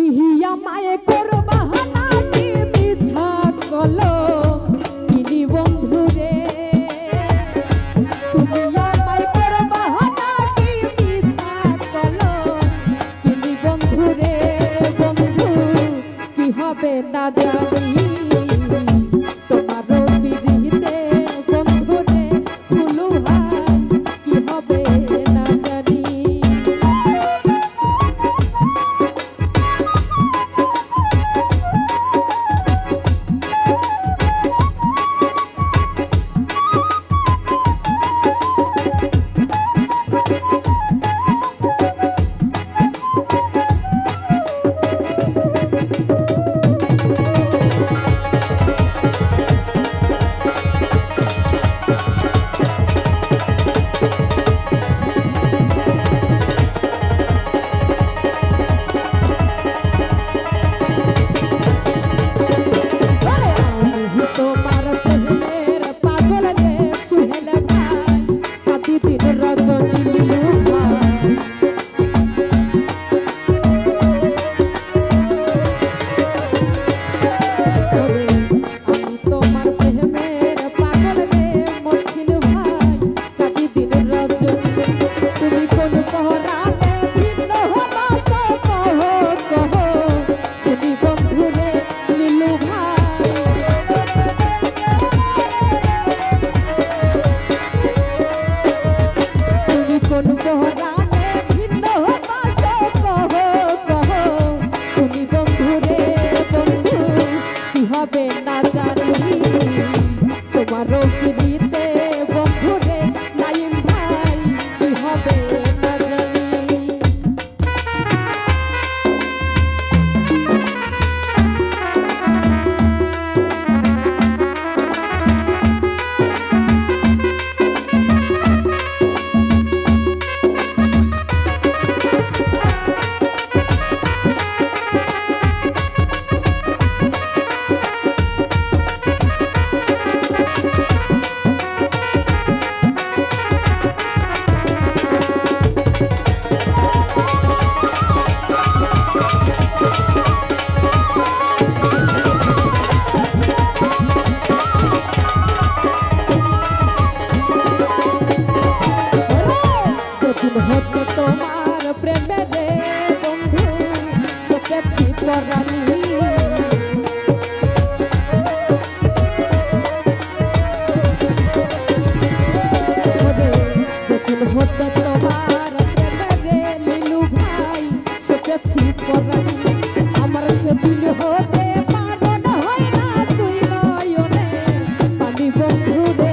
ইহিয়া মায়ে করবা নাকি মিছা কলো কিনি বন্ধু রে তুমি আমায় করবা নাকি মিছা কলো কিনি বন্ধু রে বন্ধু কি হবে না জানি তোমারও বিরিতে বন্ধু রে ফুলু ভাই কি হবে না জানি তোমার প্রেমে রে বন্ধু সকেছি পরানি যখন হতো তোমার প্রেমে রে লিলু ভাই সকেছি পরানি আমার সেদিন হতে পারন হয় না তুই নয়নে পানি বন্ধু রে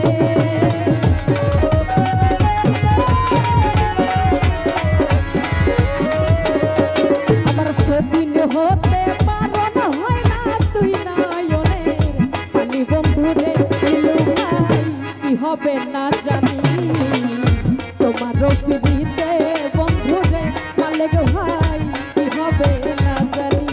হতে পারন হয় না তুই নয়নের পানি বন্ধু রে ভাই কি হবে না জানি তোমার পিড়িতে বন্ধু রে মালিক ভাই কি হবে না জানি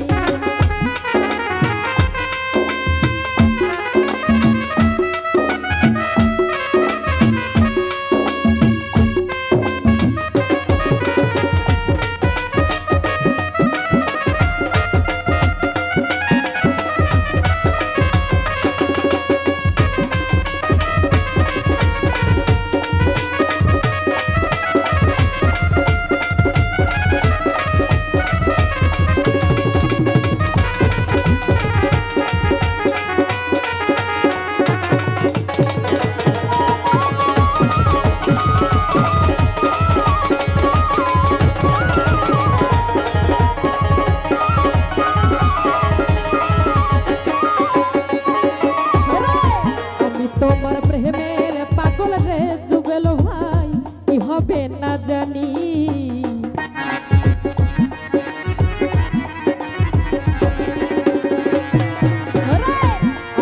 তোমার প্রেমের পাগল রে জুবেল ভাই কি হবে না জানি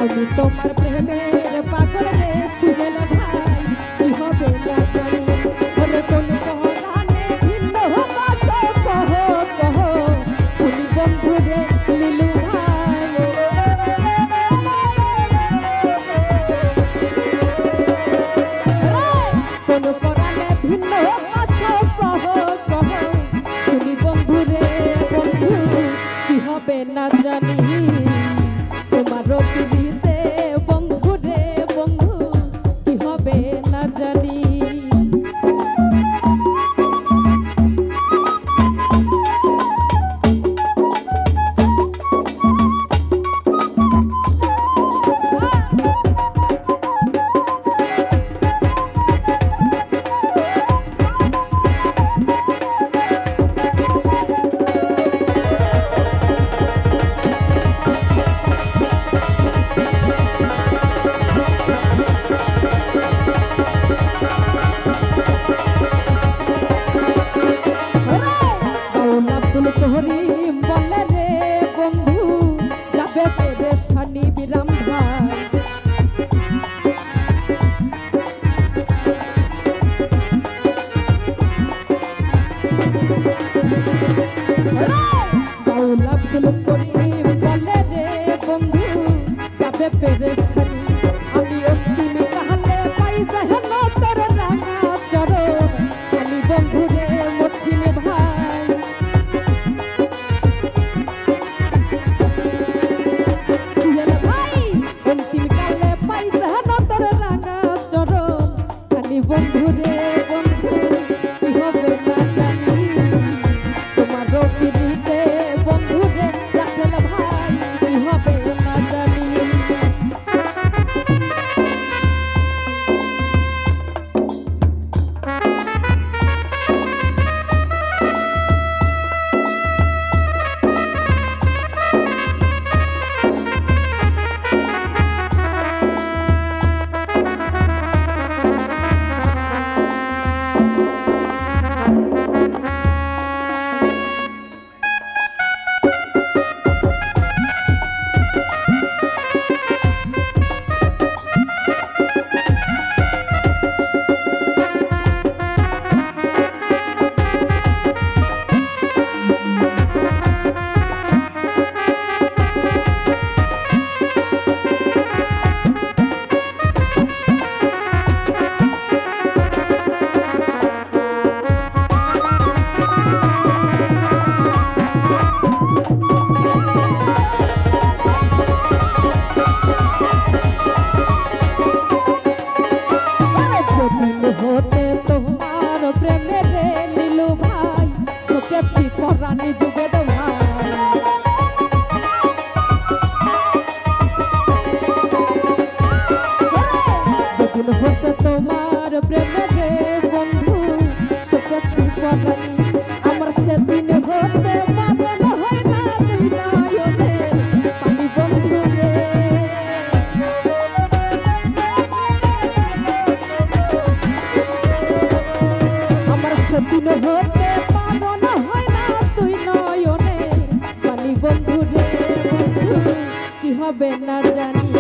আমি তোমার প্রেমের পাগল রে জুবেল ভাই কি হবে না জানি ওরে কোন কহরানে ভিন্ন বাসো কহ কহ শুনি বন্ধু রে লিলু ভাই কোন করালে ভিন্ন বাসো কহ কহ শুনি বন্ধু রে বন্ধু কি হবে না জানি তোমারও পিড়িতে বন্ধু রে বন্ধু কি হবে না জানি হরিম বলে রে বন্ধু যাবে পেরেশানি বিরাম ভাই বাউল আব্দুল করিম বলে রে বন্ধু যাবে পেরেশানি আমি অন্তিম কালে পাই যাহেন তোর রাঙা চরণ আমি বন্ধু রে মঠিন ভাই বন্ধু রে বন্ধু কি হবে না জানি তোমারও পিড়িতে বন্ধু রে রাসেল ভাই কি হবে না জানি হতে তোমার প্রেমে রে নীলু ভাই সকেছি পরানি যুগে ভাই যেদিন হতে তোমার প্রেমে রে বন্ধু সকেছি পরানি আমার সেদিন হতে পাগল হয় না তুই নয়নে পানি বন্ধু রে সেদিন হতে পাগল হয় না তুই নয়নে পানি বন্ধু রে বন্ধু কি হবে না জানি